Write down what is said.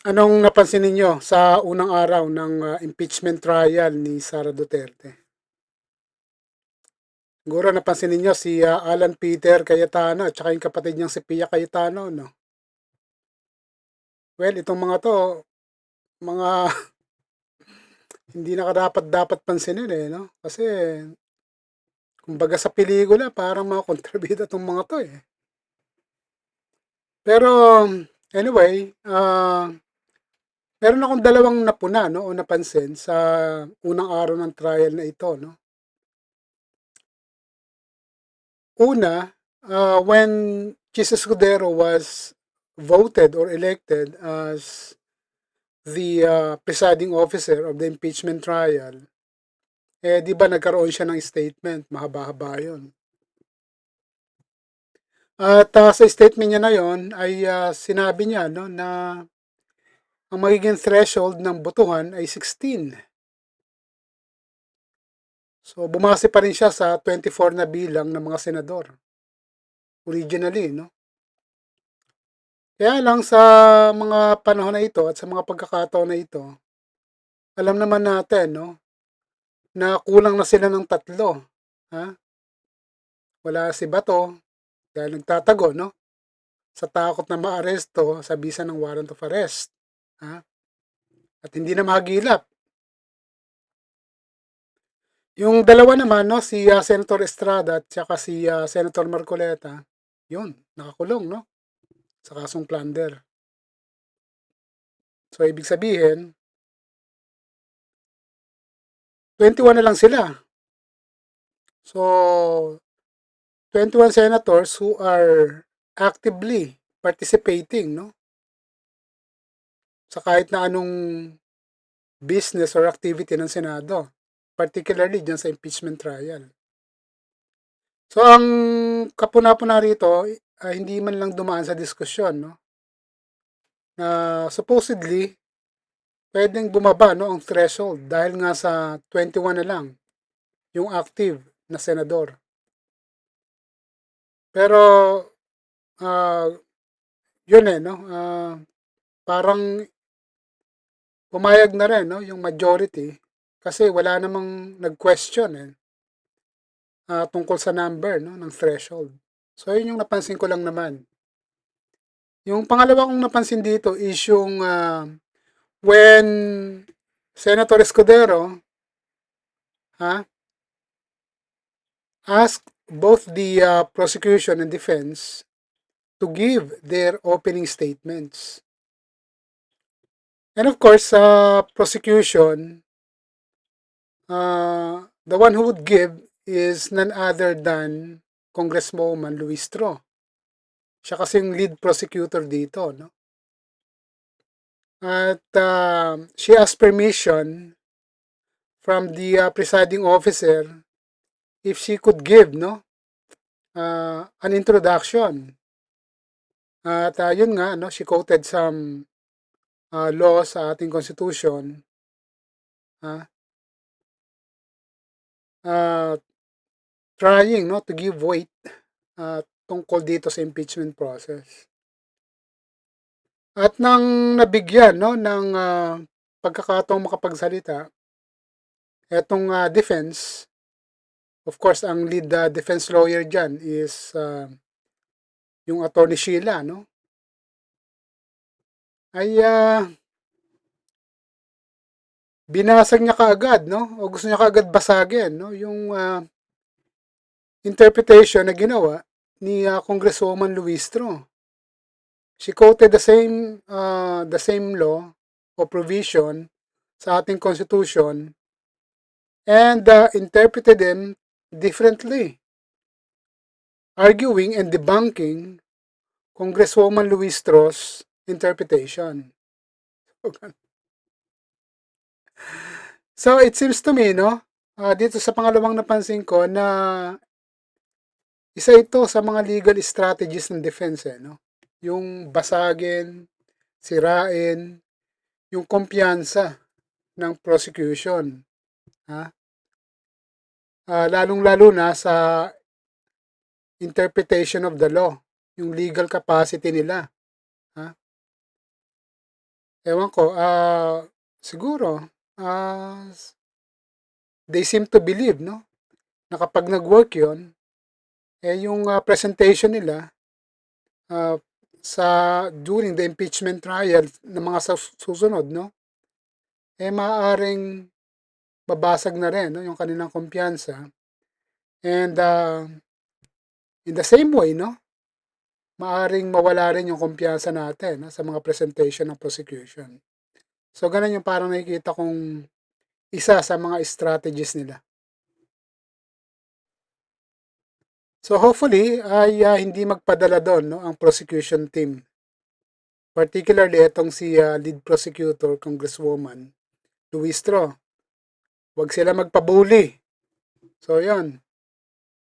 Anong napansin ninyo sa unang araw ng impeachment trial ni Sara Duterte? Siguro napansin ninyo si Alan Peter Cayetano at saka yung kapatid niyang si Pia Cayetano, no? Well, itong mga to, mga hindi na dapat pansinin no? Kasi, kumbaga sa pelikula, parang mga kontrabida tong mga to eh. Pero, anyway, meron akong dalawang napuna, no? O napansin sa unang araw ng trial na ito, no? Una, when Chis Escudero was voted or elected as the presiding officer of the impeachment trial, di ba nagkaroon siya ng statement, mahaba-haba yun. At sa statement niya na yon ay sinabi niya no, na ang magiging threshold ng botohan ay 16. So bumase pa rin siya sa 24 na bilang ng mga senador. Originally, no? Kaya lang sa mga panahon na ito at sa mga pagkakataon na ito, alam naman natin, no, na kulang na sila ng tatlo. Ha? Wala si Bato dahil nagtatago, no? Sa takot na maaresto sa bisa ng warrant of arrest. Ha? At hindi na mahagilap. Yung dalawa naman, no, si Senator Estrada at saka si Senator Marcoleta, yun, nakakulong, no? Sa kasong plunder. So, ibig sabihin, 21 na lang sila. So, 21 senators who are actively participating, no? Sa kahit na anong business or activity ng Senado, particularly dyan sa impeachment trial. So, ang kapuna-puna rito, hindi man lang dumaan sa diskusyon, no? Na supposedly, pwedeng bumaba, no, ang threshold dahil nga sa 21 na lang yung active na senador. Pero, uh, yun no? Parang pumayag na rin, no, yung majority kasi wala namang nag-question tungkol sa number, no, ng threshold. So, yun yung napansin ko lang naman. Yung pangalawa kong napansin dito is yung when Senator Escudero asked both the prosecution and defense to give their opening statements. And of course, prosecution, the one who would give is none other than Congresswoman Luistro. Siya kasi yung lead prosecutor dito, no? At she asked permission from the presiding officer if she could give, no, an introduction. At yun nga, no, she quoted some law sa ating constitution, uh, trying, no, to give weight tungkol dito sa impeachment process. At nang nabigyan, no, ng pagkakataong makapagsalita, etong defense, of course, ang lead defense lawyer dyan is yung attorney Sheila, no, ay binasag niya kaagad, no, o gusto niya kaagad basagin, no, yung interpretation na ginawa ni Congresswoman Luistro. She quoted the same law o provision sa ating constitution and interpreted them differently, arguing and debunking Congresswoman Luistro's interpretation. So it seems to me, no, dito sa pangalawang napansin ko na isa ito sa mga legal strategies ng defense, no? Yung basagin, sirain, yung kumpiyansa ng prosecution. Ha? Lalong-lalo na sa interpretation of the law, yung legal capacity nila. Ha? Ewan ko, siguro, they seem to believe, no, na kapag nag-work yun, yung presentation nila ah, sa during the impeachment trial ng mga susunod, no, maaaring babasag na rin, no, yung kanilang kumpiyansa. And in the same way, no, maaring mawala rin yung kumpiyansa natin, no, sa mga presentation ng prosecution. So, ganun yung parang nakikita kong isa sa mga strategies nila. So, hopefully, ay hindi magpadala doon, no, ang prosecution team. Particularly, itong si lead prosecutor, Congresswoman Luistro. Huwag sila magpabuli. So, yon.